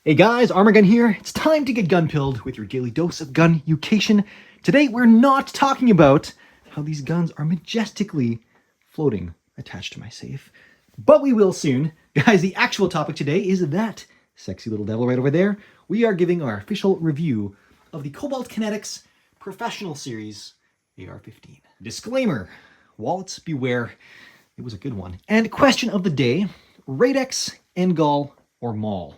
Hey guys, Arm&Gun here. It's time to get gun-pilled with your daily dose of gun education. Today we're not talking about how these guns are majestically floating attached to my safe, but we will soon. Guys, the actual topic today is that sexy little devil right over there. We are giving our official review of the Cobalt Kinetics Professional Series AR-15. Disclaimer, wallets beware. It was a good one. And question of the day, Radex, Engol, or Maul?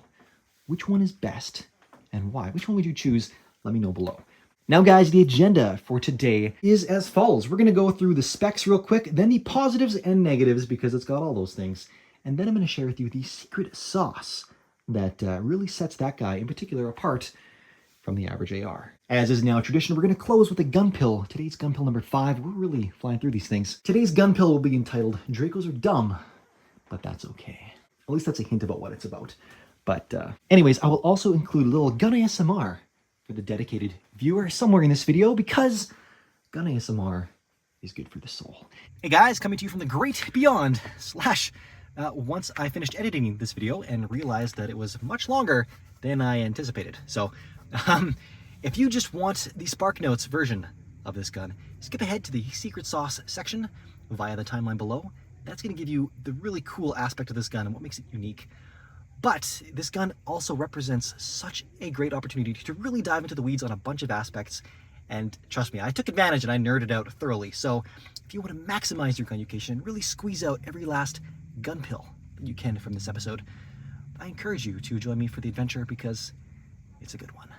Which one is best and why? Which one would you choose? Let me know below. Now guys, the agenda for today is as follows. We're going to go through the specs real quick, then the positives and negatives because it's got all those things. And then I'm going to share with you the secret sauce that really sets that guy in particular apart from the average AR. As is now tradition, we're going to close with a gun pill. Today's gun pill number 5. We're really flying through these things. Today's gun pill will be entitled Dracos Are Dumb, but That's Okay. At least that's a hint about what it's about. But anyways, I will also include a little gun ASMR for the dedicated viewer somewhere in this video because gun ASMR is good for the soul. Hey guys, coming to you from the great beyond / once I finished editing this video and realized that it was much longer than I anticipated. So if you just want the Spark Notes version of this gun, skip ahead to the secret sauce section via the timeline below. That's going to give you the really cool aspect of this gun and what makes it unique. But this gun also represents such a great opportunity to really dive into the weeds on a bunch of aspects. And trust me, I took advantage and I nerded out thoroughly. So if you want to maximize your gun education and really squeeze out every last gun pill that you can from this episode, I encourage you to join me for the adventure because it's a good one.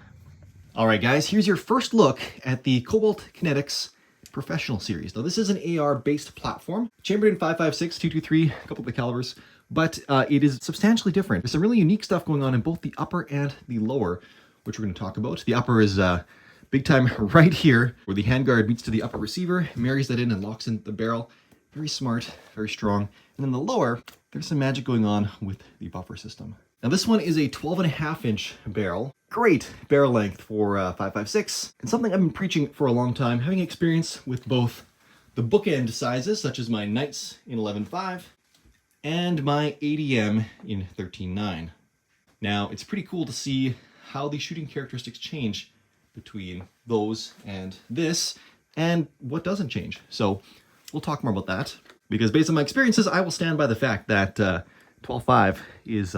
All right, guys, here's your first look at the Cobalt Kinetics Professional Series. Now, this is an AR-based platform, chambered in 5.56, 223, a couple of the calibers. But it is substantially different. There's some really unique stuff going on in both the upper and the lower, which we're going to talk about. The upper is big time right here, where the handguard meets to the upper receiver, marries that in and locks in the barrel. Very smart, very strong. And then the lower, there's some magic going on with the buffer system. Now this one is a 12.5-inch barrel. Great barrel length for 5.56, and something I've been preaching for a long time, having experience with both the bookend sizes, such as my Knights in 11.5, and my ADM in 13.9. Now, it's pretty cool to see how the shooting characteristics change between those and this, and what doesn't change. So we'll talk more about that, because based on my experiences, I will stand by the fact that 12.5 is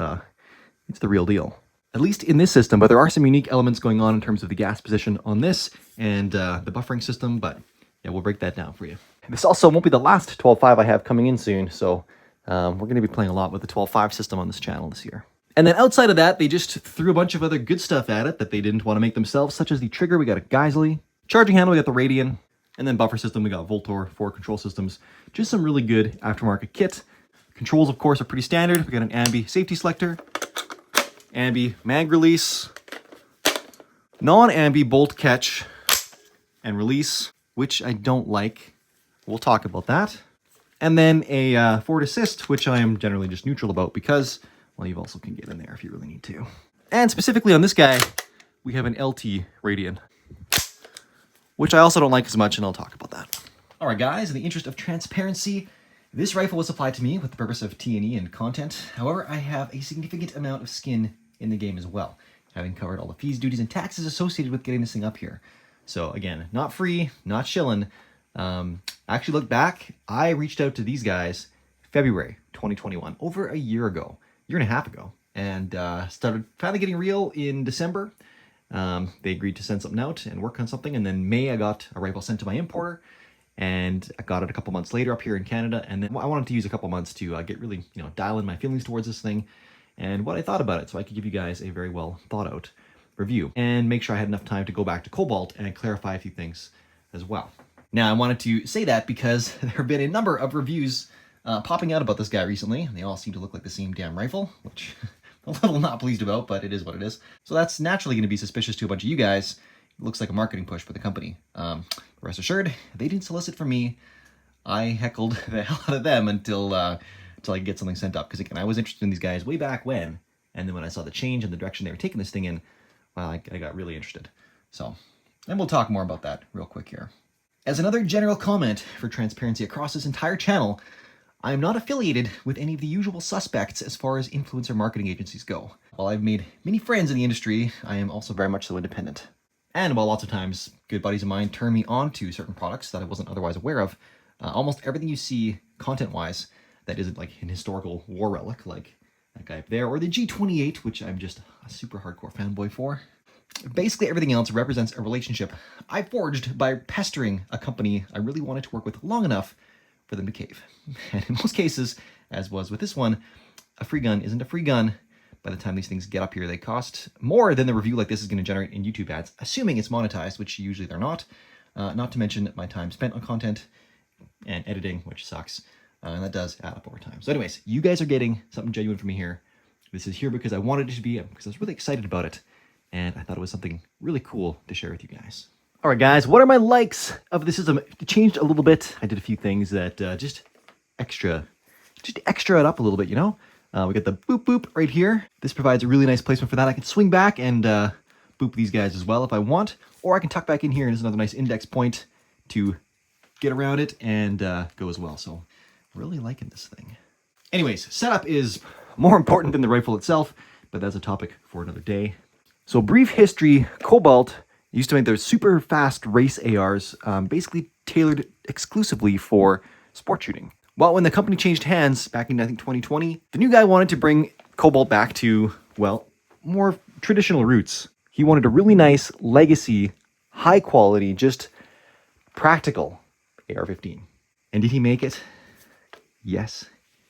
it's the real deal. At least in this system, but there are some unique elements going on in terms of the gas position on this and the buffering system, but yeah, we'll break that down for you. This also won't be the last 12.5 I have coming in soon, so we're going to be playing a lot with the 12.5 system on this channel this year. And then outside of that, they just threw a bunch of other good stuff at it that they didn't want to make themselves, such as the trigger, we got a Geisley. Charging handle, we got the Radian. And then buffer system, we got Voltor, 4 control systems. Just some really good aftermarket kit. Controls, of course, are pretty standard. We got an ambi safety selector, ambi mag release, non-ambi bolt catch and release, which I don't like. We'll talk about that. And then a forward assist, which I am generally just neutral about because, well, you also can get in there if you really need to. And specifically on this guy, we have an LT Radian, which I also don't like as much, and I'll talk about that. All right, guys, in the interest of transparency, this rifle was supplied to me with the purpose of T&E and content. However, I have a significant amount of skin in the game as well, having covered all the fees, duties, and taxes associated with getting this thing up here. So again, not free, not shilling. Actually look back, I reached out to these guys February 2021, over a year ago, year and a half ago, and started finally getting real in December. They agreed to send something out and work on something, and then May I got a rifle sent to my importer, and I got it a couple months later up here in Canada, and then I wanted to use a couple months to get really, dial in my feelings towards this thing and what I thought about it, so I could give you guys a very well thought out review and make sure I had enough time to go back to Cobalt and clarify a few things as well. Now, I wanted to say that because there have been a number of reviews popping out about this guy recently, and they all seem to look like the same damn rifle, which I'm a little not pleased about, but it is what it is. So that's naturally going to be suspicious to a bunch of you guys. It looks like a marketing push for the company. Rest assured, they didn't solicit from me. I heckled the hell out of them until I could get something sent up. Because again, I was interested in these guys way back when, and then when I saw the change in the direction they were taking this thing in, well, I got really interested. So, and we'll talk more about that real quick here. As another general comment for transparency across this entire channel, I am not affiliated with any of the usual suspects as far as influencer marketing agencies go. While I've made many friends in the industry, I am also very much so independent. And while lots of times good buddies of mine turn me on to certain products that I wasn't otherwise aware of, almost everything you see content-wise that isn't like an historical war relic like that guy up there, or the G28, which I'm just a super hardcore fanboy for. Basically everything else represents a relationship I forged by pestering a company I really wanted to work with long enough for them to cave. And in most cases, as was with this one, a free gun isn't a free gun. By the time these things get up here, they cost more than the review like this is going to generate in YouTube ads, assuming it's monetized, which usually they're not. Not to mention my time spent on content and editing, which sucks. And that does add up over time. So anyways, you guys are getting something genuine from me here. This is here because I wanted it to be, because I was really excited about it. And I thought it was something really cool to share with you guys. All right, guys, what are my likes of the system? It changed a little bit. I did a few things that just extra it up a little bit, you know? We got the boop boop right here. This provides a really nice placement for that. I can swing back and boop these guys as well if I want, or I can tuck back in here and there's another nice index point to get around it and go as well. So really liking this thing. Anyways, setup is more important than the rifle itself, but that's a topic for another day. So brief history, Cobalt used to make their super fast race ARs, basically tailored exclusively for sport shooting. Well, when the company changed hands back in, I think, 2020, the new guy wanted to bring Cobalt back to, well, more traditional roots. He wanted a really nice legacy, high quality, just practical AR-15. And did he make it? Yes,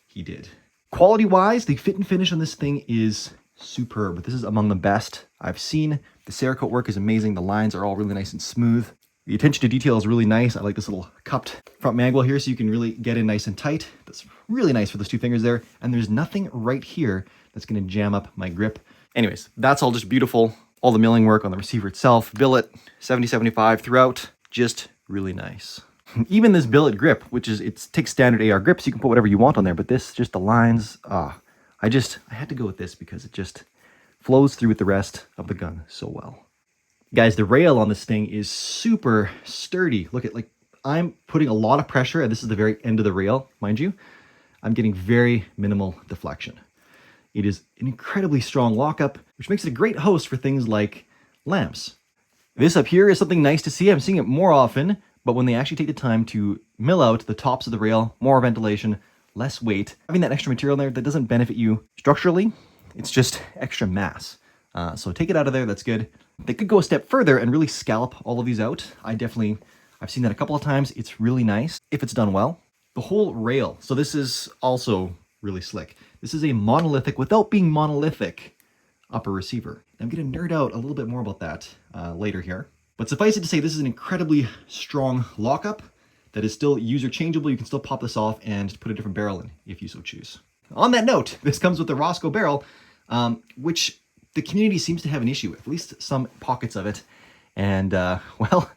he did. Quality-wise, the fit and finish on this thing is superb. This is among the best I've seen. The Cerakote work is amazing. The lines are all really nice and smooth. The attention to detail is really nice. I like this little cupped front manual here so you can really get in nice and tight. That's really nice for those two fingers there. And there's nothing right here that's going to jam up my grip. Anyways, that's all just beautiful. All the milling work on the receiver itself, billet, 70-75 throughout, just really nice. Even this billet grip, which is, it takes standard AR grips, you can put whatever you want on there, but this, just the lines, I had to go with this because it just flows through with the rest of the gun so well. Guys, the rail on this thing is super sturdy. Look at, like, I'm putting a lot of pressure, and this is the very end of the rail, mind you. I'm getting very minimal deflection. It is an incredibly strong lockup, which makes it a great host for things like lamps. This up here is something nice to see. I'm seeing it more often, but when they actually take the time to mill out the tops of the rail, more ventilation, less weight, having that extra material there that doesn't benefit you structurally, it's just extra mass. So take it out of there, that's good. They could go a step further and really scallop all of these out. I've seen that a couple of times. It's really nice if it's done well. The whole rail, so this is also really slick. This is a monolithic, without being monolithic, upper receiver. I'm gonna nerd out a little bit more about that later here. But suffice it to say, this is an incredibly strong lockup that is still user changeable. You can still pop this off and put a different barrel in if you so choose. On that note, this comes with the Roscoe barrel, which the community seems to have an issue with, at least some pockets of it. And, well,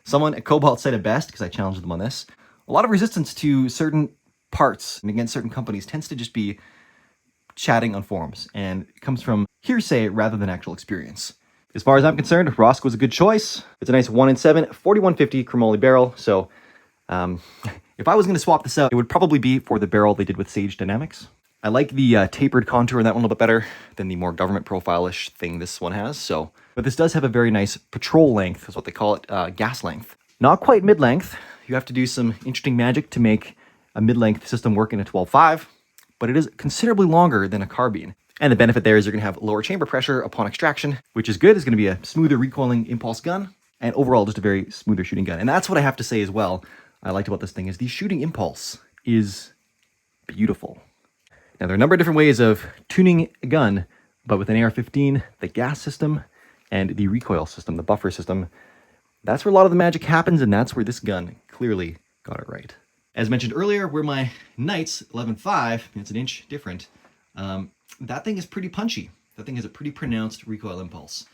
someone at Cobalt said it best, because I challenged them on this. A lot of resistance to certain parts and against certain companies tends to just be chatting on forums, and it comes from hearsay rather than actual experience. As far as I'm concerned, Roscoe was a good choice. It's a nice 1-in-7, 4150 chromoly barrel, so if I was going to swap this out, it would probably be for the barrel they did with Sage Dynamics. I like the tapered contour in that one a little bit better than the more government profile-ish thing this one has. So, but this does have a very nice patrol length, is what they call it, gas length. Not quite mid-length. You have to do some interesting magic to make a mid-length system work in a 12.5, but it is considerably longer than a carbine. And the benefit there is you're going to have lower chamber pressure upon extraction, which is good. It's going to be a smoother recoiling impulse gun, and overall just a very smoother shooting gun. And that's what I have to say as well I liked about this thing is the shooting impulse is beautiful. Now, there are a number of different ways of tuning a gun, but with an AR-15, the gas system and the recoil system, the buffer system, that's where a lot of the magic happens, and that's where this gun clearly got it right. As mentioned earlier, where my Knights 11.5, it's an inch different, that thing is pretty punchy. That thing has a pretty pronounced recoil impulse.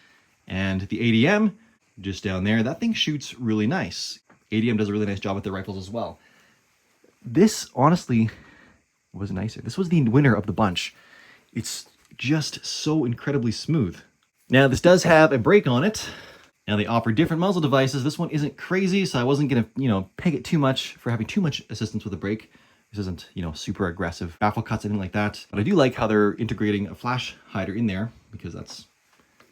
And the ADM, just down there, that thing shoots really nice. ADM does a really nice job with their rifles as well. This, honestly, was nicer. This was the winner of the bunch. It's just so incredibly smooth. Now, this does have a brake on it. Now, they offer different muzzle devices. This one isn't crazy, so I wasn't going to, peg it too much for having too much assistance with the brake. This isn't, you know, super aggressive baffle cuts, anything like that. But I do like how they're integrating a flash hider in there because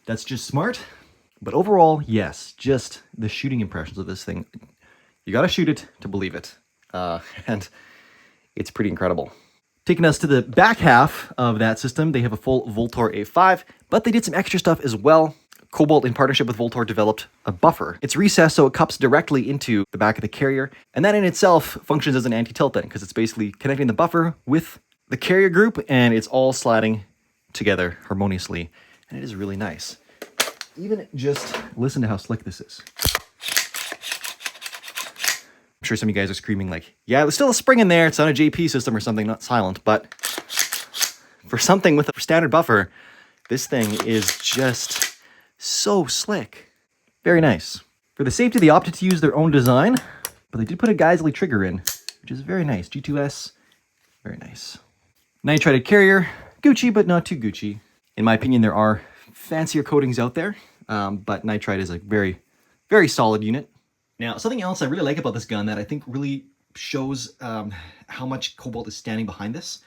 that's just smart. But overall, yes, just the shooting impressions of this thing. You gotta shoot it to believe it. And it's pretty incredible. Taking us to the back half of that system, they have a full Voltor A5, but they did some extra stuff as well. Cobalt, in partnership with Voltor, developed a buffer. It's recessed so it cups directly into the back of the carrier, and that in itself functions as an anti-tilt then, because it's basically connecting the buffer with the carrier group, and it's all sliding together harmoniously, and it is really nice. Even just listen to how slick this is. I'm sure some of you guys are screaming like, yeah, there's still a spring in there, it's on a JP system or something, not silent, but for something with a standard buffer, this thing is just so slick. Very nice. For the safety, they opted to use their own design, but they did put a Geisley trigger in, which is very nice. G2S, very nice. Nitrided carrier, Gucci, but not too Gucci. In my opinion, there are fancier coatings out there, but nitride is a very, very solid unit. Now, something else I really like about this gun that I think really shows how much Cobalt is standing behind this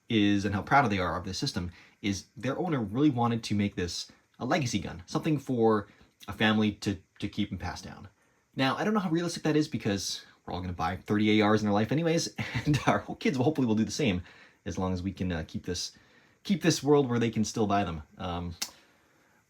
is, and how proud they are of this system, is their owner really wanted to make this a legacy gun, something for a family to keep and pass down. Now, I don't know how realistic that is because we're all going to buy 30 ARs in our life anyways, and our kids will hopefully will do the same as long as we can keep this world where they can still buy them.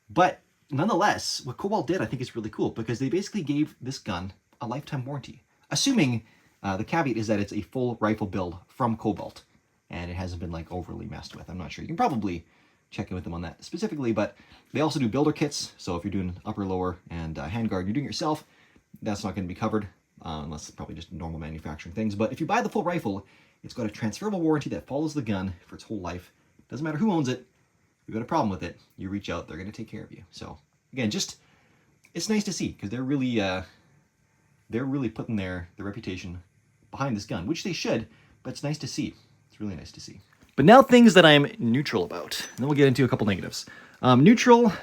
But nonetheless, what Cobalt did I think is really cool because they basically gave this gun a lifetime warranty, assuming the caveat is that it's a full rifle build from Cobalt and it hasn't been like overly messed with. I'm not sure. You can probably check in with them on that specifically, but they also do builder kits. So if you're doing upper, lower, and handguard, you're doing it yourself, that's not going to be covered unless it's probably just normal manufacturing things. But if you buy the full rifle, it's got a transferable warranty that follows the gun for its whole life. Doesn't matter who owns it. If you've got a problem with it, you reach out, they're going to take care of you. So again, just, it's nice to see because they're really putting their reputation behind this gun, which they should, but it's nice to see. It's really nice to see. But now things that I'm neutral about, and then we'll get into a couple negatives. Neutral,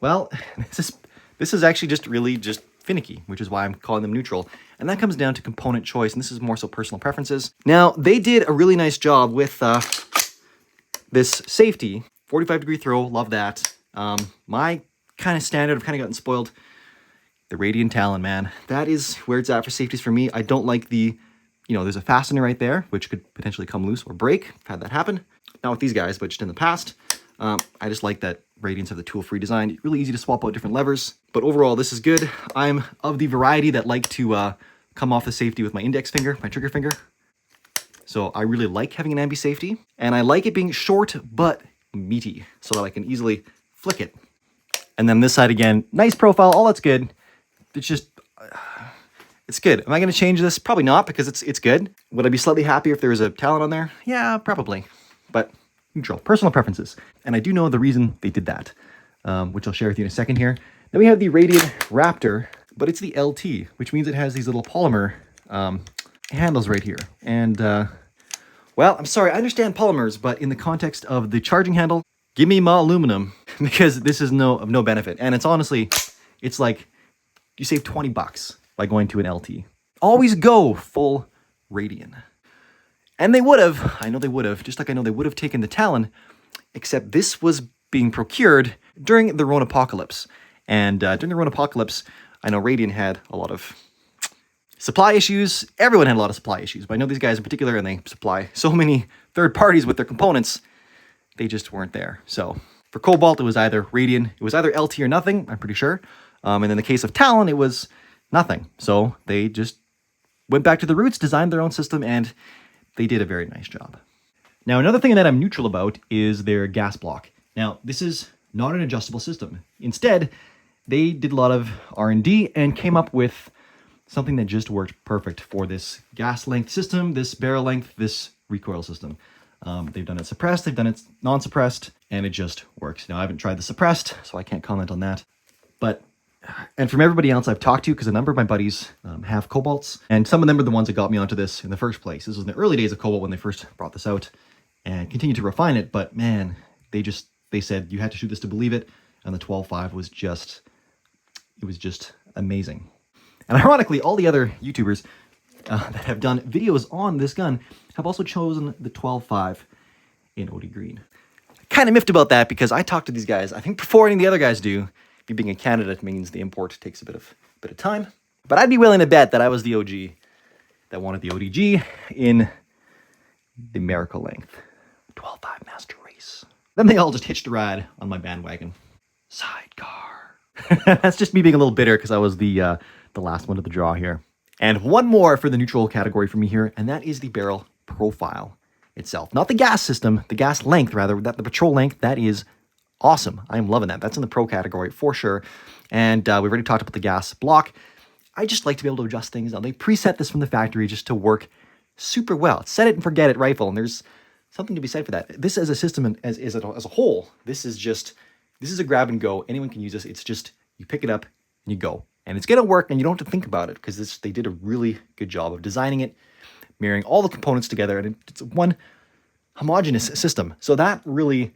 well, this is actually just really just finicky, which is why I'm calling them neutral. And that comes down to component choice, and this is more so personal preferences. Now, they did a really nice job with this safety, 45-degree throw, love that. My kind of standard, I've kind of gotten spoiled. The Radian Talon, man, that is where it's at for safeties for me. I don't like the, you know, there's a fastener right there, which could potentially come loose or break. I've had that happen. Not with these guys, but just in the past. I just like that Radians have the tool-free design. Really easy to swap out different levers. But overall, this is good. I'm of the variety that like to come off the safety with my index finger, my trigger finger. So I really like having an ambi safety. And I like it being short, but meaty, so that I can easily flick it. And then this side again, nice profile, all that's good. It's just... it's good. Am I going to change this? Probably not, because it's good. Would I be slightly happier if there was a Talon on there? Yeah, probably. But neutral. Personal preferences. And I do know the reason they did that, which I'll share with you in a second here. Then we have the Radian Raptor, but it's the LT, which means it has these little polymer handles right here. And, well, I'm sorry, I understand polymers, but in the context of the charging handle, give me my aluminum, because this is of no benefit. And it's honestly, it's like, you save 20 bucks by going to an LT. Always go full Radian. And they would have, I know they would have, just like I know they would have taken the Talon, except this was being procured during the Rhone Apocalypse. And during the Rhone Apocalypse, I know Radian had a lot of supply issues. Everyone had a lot of supply issues, but I know these guys in particular, and they supply so many third parties with their components, they just weren't there. So for Cobalt, it was either Radian, it was either LT or nothing, I'm pretty sure. And in the case of Talon, it was nothing. So they just went back to the roots, designed their own system, and they did a very nice job. Now, another thing that I'm neutral about is their gas block. Now, this is not an adjustable system. Instead, they did a lot of R&D and came up with something that just worked perfect for this gas length system, this barrel length, this recoil system. They've done it suppressed, they've done it non-suppressed, and it just works. Now, I haven't tried the suppressed, so I can't comment on that. But, and from everybody else I've talked to, because a number of my buddies have Cobalts, and some of them are the ones that got me onto this in the first place. This was in the early days of Cobalt when they first brought this out, and continued to refine it, but man, they said you had to shoot this to believe it, and the 12.5 was just, it was just amazing. And ironically, all the other YouTubers that have done videos on this gun have also chosen the 12.5 in OD green. Kind of miffed about that because I talked to these guys, I think before any of the other guys do. Me being a candidate means the import takes a bit of time. But I'd be willing to bet that I was the OG that wanted the ODG in the Miracle length. 12.5 Master Race. Then they all just hitched a ride on my bandwagon. Sidecar. That's just me being a little bitter because I was the last one to the draw here. And one more for the neutral category for me here, and that is the barrel profile itself. Not the gas system, the gas length rather, the patrol length. That is awesome. I am loving that. That's in the pro category for sure. And we've already talked about the gas block. I just like to be able to adjust things. Now, they preset this from the factory just to work super well. It's set it and forget it rifle, and there's something to be said for that. This as a system and as a whole, this is a grab and go. Anyone can use this. It's just you pick it up and you go. And it's going to work, and you don't have to think about it because they did a really good job of designing it, marrying all the components together, and it's one homogeneous system. So that really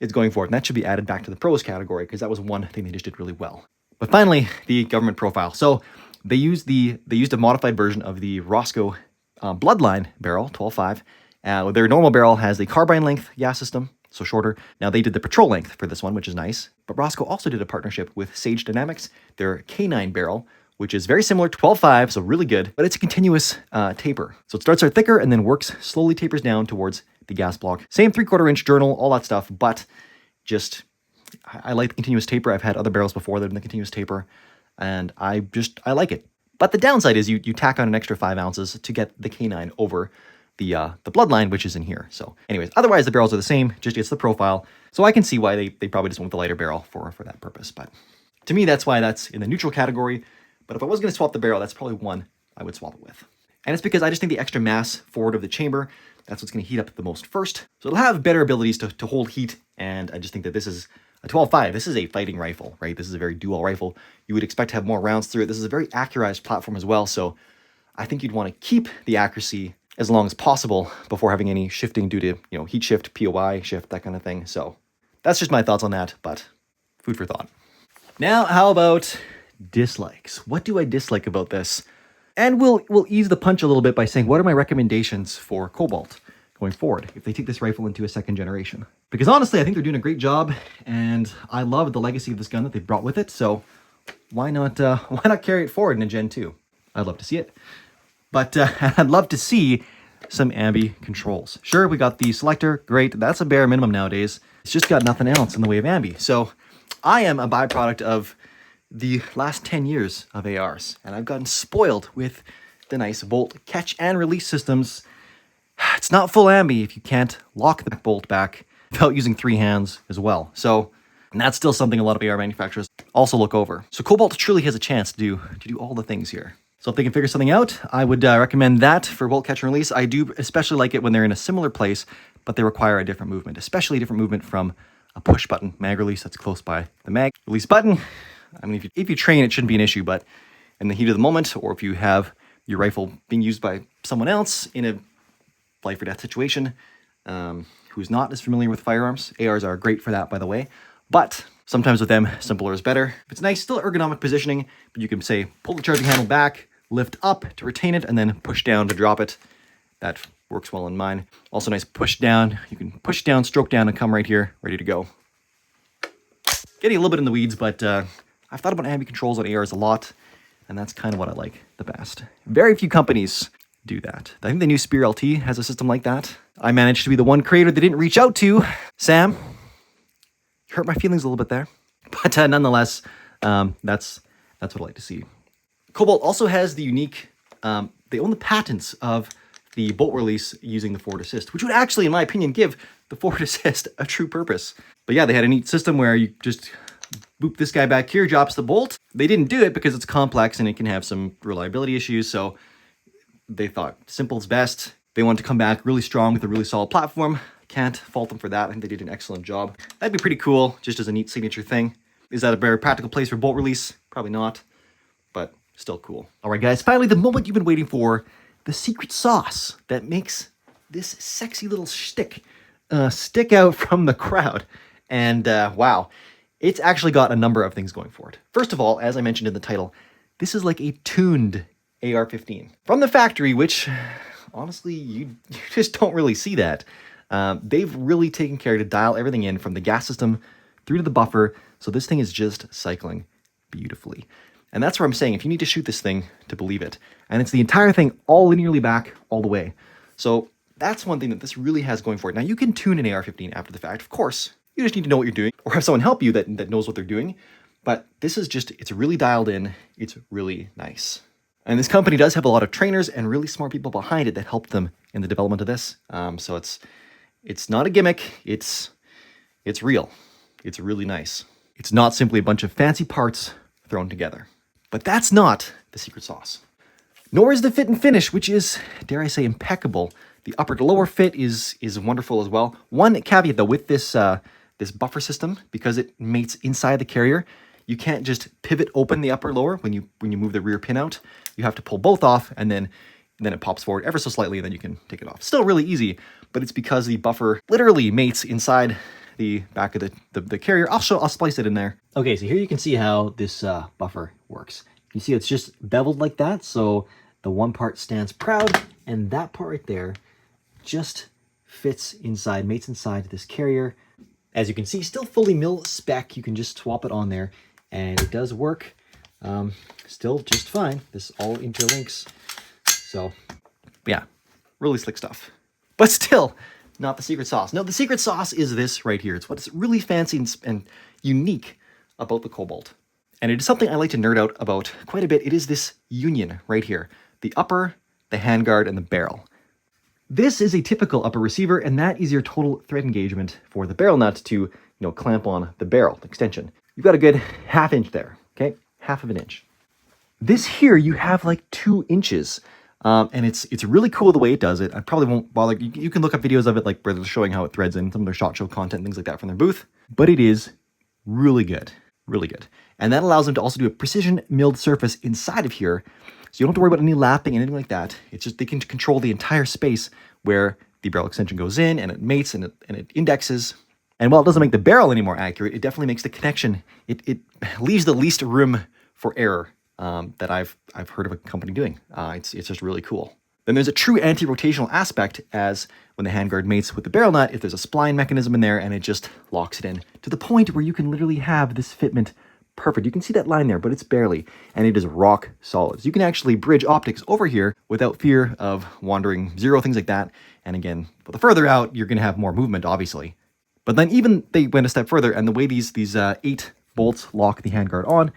is going for it, and that should be added back to the pros category because that was one thing they just did really well. But finally, the government profile. So they used a modified version of the Roscoe Bloodline barrel, 12.5. Their normal barrel has the carbine length gas system, so shorter. Now they did the patrol length for this one, which is nice. But Roscoe also did a partnership with Sage Dynamics, their K9 barrel, which is very similar to 12.5, so really good, but it's a continuous taper. So it starts out thicker and then works, slowly tapers down towards the gas block. Same 3/4 inch journal, all that stuff, but just, I like the continuous taper. I've had other barrels before that have the continuous taper, and I like it. But the downside is you tack on an extra 5 ounces to get the K9 over the Bloodline, which is in here. So anyways, otherwise the barrels are the same, just it's the profile. So I can see why they probably just went with the lighter barrel for that purpose. But to me, that's why that's in the neutral category. But if I was going to swap the barrel, that's probably one I would swap it with. And it's because I just think the extra mass forward of the chamber, that's what's going to heat up the most first. So it'll have better abilities to hold heat. And I just think that this is a 12.5. This is a fighting rifle, right? This is a very dual rifle. You would expect to have more rounds through it. This is a very accurized platform as well. So I think you'd want to keep the accuracy as long as possible before having any shifting due to, heat shift, POI shift, that kind of thing. So that's just my thoughts on that, but food for thought. Now, how about dislikes? What do I dislike about this? And we'll ease the punch a little bit by saying, what are my recommendations for Cobalt going forward if they take this rifle into a second generation? Because honestly, I think they're doing a great job, and I love the legacy of this gun that they brought with it. So why not carry it forward in a Gen 2? I'd love to see it. But I'd love to see some ambi controls. Sure, we got the selector, great. That's a bare minimum nowadays. It's just got nothing else in the way of ambi. So I am a byproduct of the last 10 years of ARs, and I've gotten spoiled with the nice bolt catch and release systems. It's not full ambi if you can't lock the bolt back without using 3 hands as well. So, and that's still something a lot of AR manufacturers also look over. So Cobalt truly has a chance to do all the things here. So if they can figure something out, I would recommend that for bolt catch and release. I do especially like it when they're in a similar place, but they require a different movement, especially a different movement from a push button mag release that's close by the mag release button. I mean, if you train, it shouldn't be an issue, but in the heat of the moment, or if you have your rifle being used by someone else in a life or death situation, who's not as familiar with firearms, ARs are great for that, by the way. But sometimes with them, simpler is better. If it's nice, still ergonomic positioning, but you can say, pull the charging handle back, lift up to retain it, and then push down to drop it. That works well in mine. Also nice push down. You can push down, stroke down, and come right here, ready to go. Getting a little bit in the weeds, but I've thought about ambi controls on ARs a lot, and that's kind of what I like the best. Very few companies do that. I think the new Spear LT has a system like that. I managed to be the one creator they didn't reach out to. Sam, you hurt my feelings a little bit there. But nonetheless, that's what I like to see. Cobalt also has the unique, they own the patents of the bolt release using the forward assist, which would actually, in my opinion, give the forward assist a true purpose. But yeah, they had a neat system where you just boop this guy back here, drops the bolt. They didn't do it because it's complex and it can have some reliability issues, so they thought simple's best. They wanted to come back really strong with a really solid platform. Can't fault them for that. I think they did an excellent job. That'd be pretty cool, just as a neat signature thing. Is that a very practical place for bolt release? Probably not, but still cool. All right, guys, finally, the moment you've been waiting for, the secret sauce that makes this sexy little shtick stick out from the crowd. And wow, it's actually got a number of things going for it. First of all, as I mentioned in the title, this is like a tuned AR-15 from the factory, which honestly, you just don't really see that. They've really taken care to dial everything in from the gas system through to the buffer, so this thing is just cycling beautifully. And that's where I'm saying, if you need to shoot this thing to believe it, and it's the entire thing all linearly back all the way. So that's one thing that this really has going for it. Now, you can tune an AR-15 after the fact, of course. You just need to know what you're doing, or have someone help you that knows what they're doing. But this is just, it's really dialed in. It's really nice. And this company does have a lot of trainers and really smart people behind it that helped them in the development of this. So it's not a gimmick. It's real. It's really nice. It's not simply a bunch of fancy parts thrown together. But that's not the secret sauce. Nor is the fit and finish, which is, dare I say, impeccable. The upper to lower fit is wonderful as well. One caveat though, with this this buffer system, because it mates inside the carrier, you can't just pivot open the upper lower when you move the rear pin out. You have to pull both off, and then it pops forward ever so slightly, and then you can take it off. Still really easy, but it's because the buffer literally mates inside the back of the carrier. I'll splice it in there. Okay, so here you can see how this buffer works. You see it's just beveled like that, so the one part stands proud, and that part right there just fits inside, mates inside this carrier. As you can see, still fully mil spec. You can just swap it on there, and it does work still just fine. This all interlinks. So yeah, really slick stuff. But still, not the secret sauce. No, the secret sauce is this right here. It's what's really fancy and unique about the Cobalt. And it is something I like to nerd out about quite a bit. It is this union right here. The upper, the handguard, and the barrel. This is a typical upper receiver, and that is your total thread engagement for the barrel nut to, clamp on the barrel extension. You've got a good ½ inch there, okay? ½ of an inch. This here, you have like 2 inches. And it's really cool the way it does it. I probably won't bother. You can look up videos of it, like where they're showing how it threads in some of their SHOT Show content, things like that from their booth. But it is really good, really good. And that allows them to also do a precision milled surface inside of here. So you don't have to worry about any lapping and anything like that. It's just they can control the entire space where the barrel extension goes in, and it mates and it indexes. And while it doesn't make the barrel any more accurate, it definitely makes the connection. It leaves the least room for error that I've heard of a company doing. It's just really cool. Then there's a true anti-rotational aspect, as when the handguard mates with the barrel nut, if there's a spline mechanism in there, and it just locks it in to the point where you can literally have this fitment perfect. You can see that line there, but it's barely, and it is rock solid. So you can actually bridge optics over here without fear of wandering zero, things like that. And again, the further out, you're going to have more movement, obviously. But then even they went a step further, and the way these 8 bolts lock the handguard on,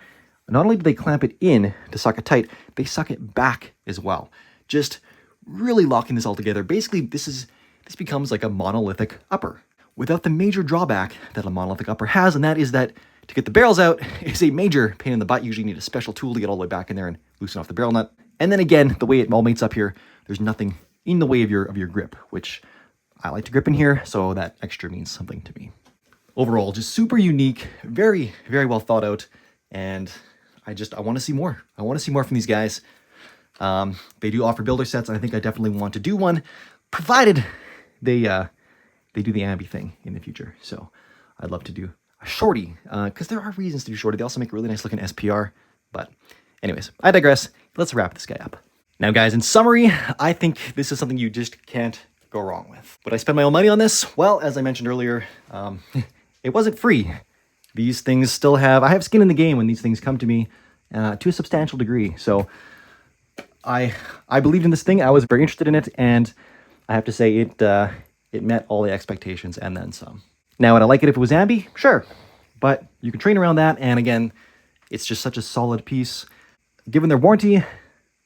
not only do they clamp it in to suck it tight, they suck it back as well. Just really locking this all together. Basically, this becomes like a monolithic upper without the major drawback that a monolithic upper has, and that is that to get the barrels out is a major pain in the butt. You usually need a special tool to get all the way back in there and loosen off the barrel nut. And then again, the way it all mates up here, there's nothing in the way of your grip, which I like to grip in here, so that extra means something to me. Overall, just super unique, very, very well thought out, and I want to see more. I want to see more from these guys. They do offer builder sets, and I think I definitely want to do one, provided they do the ambi thing in the future. So I'd love to do a shorty, because there are reasons to do shorty. They also make a really nice looking SPR. But anyways, I digress. Let's wrap this guy up. Now, guys, in summary, I think this is something you just can't go wrong with. Would I spend my own money on this? Well, as I mentioned earlier, it wasn't free. These things still I have skin in the game when these things come to me to a substantial degree. So I believed in this thing. I was very interested in it, and I have to say it met all the expectations and then some. Now, would I like it if it was ambi? Sure, but you can train around that, and again, it's just such a solid piece. Given their warranty,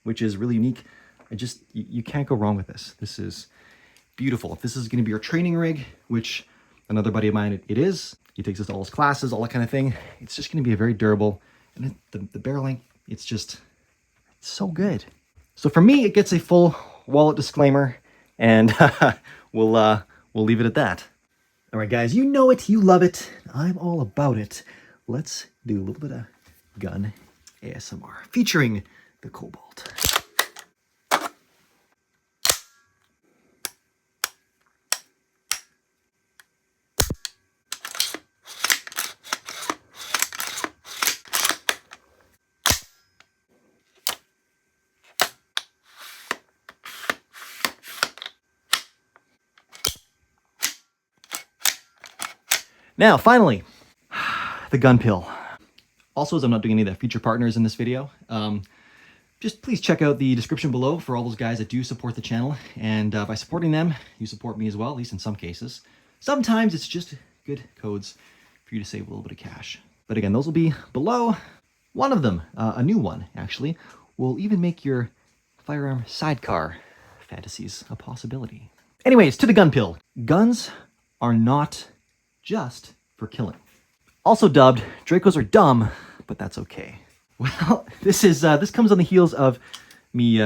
which is really unique, you can't go wrong with this. This is beautiful. If this is going to be your training rig, which another buddy of mine, it is, he takes this to all his classes, all that kind of thing, it's just going to be a very durable, and the barrel length, it's so good. So for me, it gets a full wallet disclaimer, and we'll leave it at that. All right, guys, you know it, you love it, I'm all about it. Let's do a little bit of gun ASMR featuring the Cobalt. Now, finally, the gun pill. Also, as I'm not doing any of the feature partners in this video, just please check out the description below for all those guys that do support the channel. And by supporting them, you support me as well, at least in some cases. Sometimes it's just good codes for you to save a little bit of cash. But again, those will be below. One of them, a new one actually, will even make your firearm sidecar fantasies a possibility. Anyways, to the gun pill. Guns are not just for killing. Also dubbed, Dracos are dumb, but that's okay. Well, this comes on the heels of me,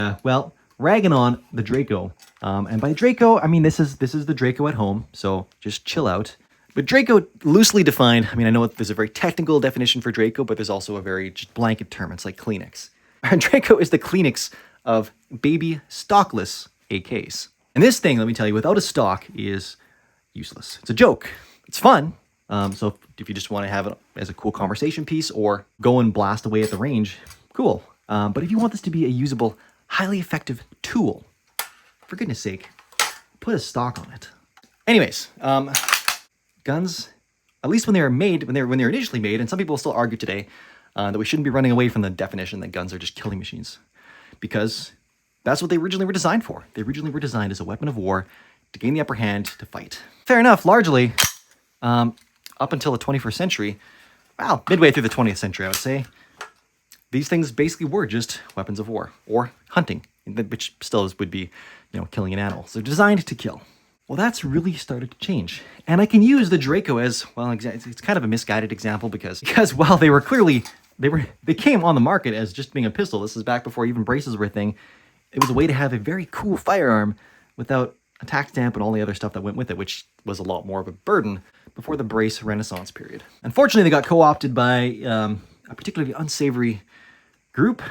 ragging on the Draco. And by Draco, I mean this is the Draco at home, so just chill out. But Draco, loosely defined, I mean, I know there's a very technical definition for Draco, but there's also a very just blanket term. It's like Kleenex. Draco is the Kleenex of baby stockless AKs. And this thing, let me tell you, without a stock is useless. It's a joke. It's fun. So if you just want to have it as a cool conversation piece or go and blast away at the range, cool. But if you want this to be a usable, highly effective tool, for goodness sake, put a stock on it. Anyways, guns, at least when they were made, when they were initially made, and some people still argue today that we shouldn't be running away from the definition that guns are just killing machines, because that's what they originally were designed for. They originally were designed as a weapon of war to gain the upper hand, to fight. Fair enough, largely. Up until the 21st century, well, midway through the 20th century, I would say, these things basically were just weapons of war or hunting, which still would be, killing an animal. So designed to kill. Well, that's really started to change. And I can use the Draco as, well, it's kind of a misguided example because while they were clearly, they came on the market as just being a pistol. This is back before even braces were a thing. It was a way to have a very cool firearm without a tax stamp and all the other stuff that went with it, which was a lot more of a burden before the brace renaissance period. Unfortunately, they got co-opted by a particularly unsavory group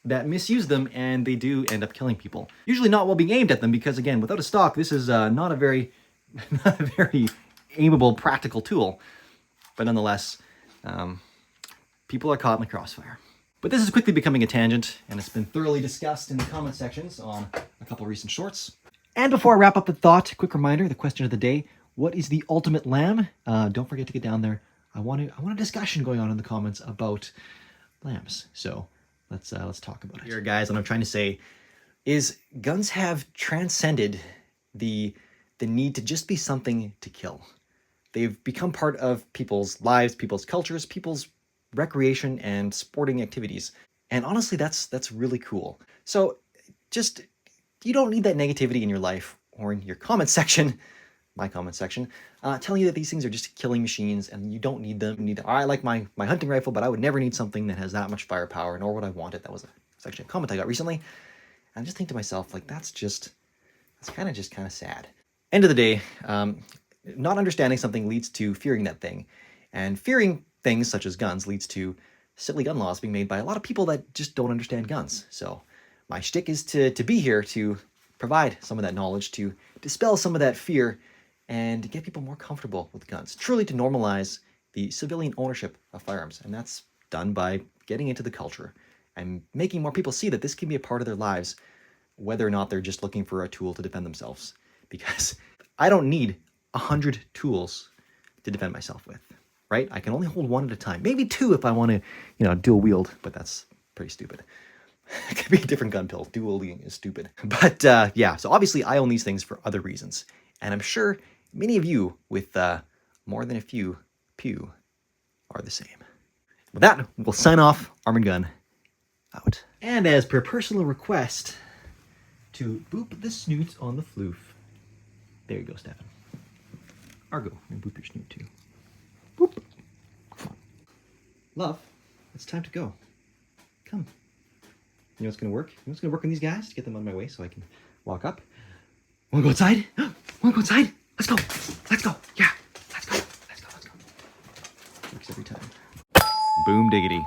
that misused them, and they do end up killing people. Usually not while being aimed at them, because again, without a stock, this is not a very aimable, practical tool. But nonetheless, people are caught in the crossfire. But this is quickly becoming a tangent, and it's been thoroughly discussed in the comment sections on a couple recent shorts. And before I wrap up the thought, quick reminder, the question of the day: what is the ultimate lamb? Don't forget to get down there. I want a discussion going on in the comments about lambs. So let's talk about it. Here, guys, what I'm trying to say is guns have transcended the need to just be something to kill. They've become part of people's lives, people's cultures, people's recreation and sporting activities. And honestly, that's really cool. So just, you don't need that negativity in your life or in your comment section, my comment section, telling you that these things are just killing machines and you don't need them. I like my hunting rifle, but I would never need something that has that much firepower, nor would I want it. That's actually a comment I got recently. And I just think to myself, like, that's kind of sad. End of the day, not understanding something leads to fearing that thing. And fearing things such as guns leads to silly gun laws being made by a lot of people that just don't understand guns. So my shtick is to be here to provide some of that knowledge, to dispel some of that fear, and to get people more comfortable with guns. Truly to normalize the civilian ownership of firearms. And that's done by getting into the culture and making more people see that this can be a part of their lives, whether or not they're just looking for a tool to defend themselves. Because I don't need 100 tools to defend myself with, right? I can only hold one at a time. Maybe two if I want to, dual wield, but that's pretty stupid. It could be a different gun pill. Dual wielding is stupid. But yeah, so obviously I own these things for other reasons. And I'm sure many of you with more than a few pew are the same. With that, we'll sign off. Arm&Gun out. And as per personal request, to boop the snoot on the floof. There you go, Stefan. Argo, and boop your snoot too. Boop. Love, it's time to go. Come. You know what's gonna work? You know what's gonna work on these guys to get them out of my way so I can walk up? Wanna go outside? Wanna go outside? Let's go. Let's go. Yeah. Let's go. Let's go. Let's go. Works every time. Boom diggity.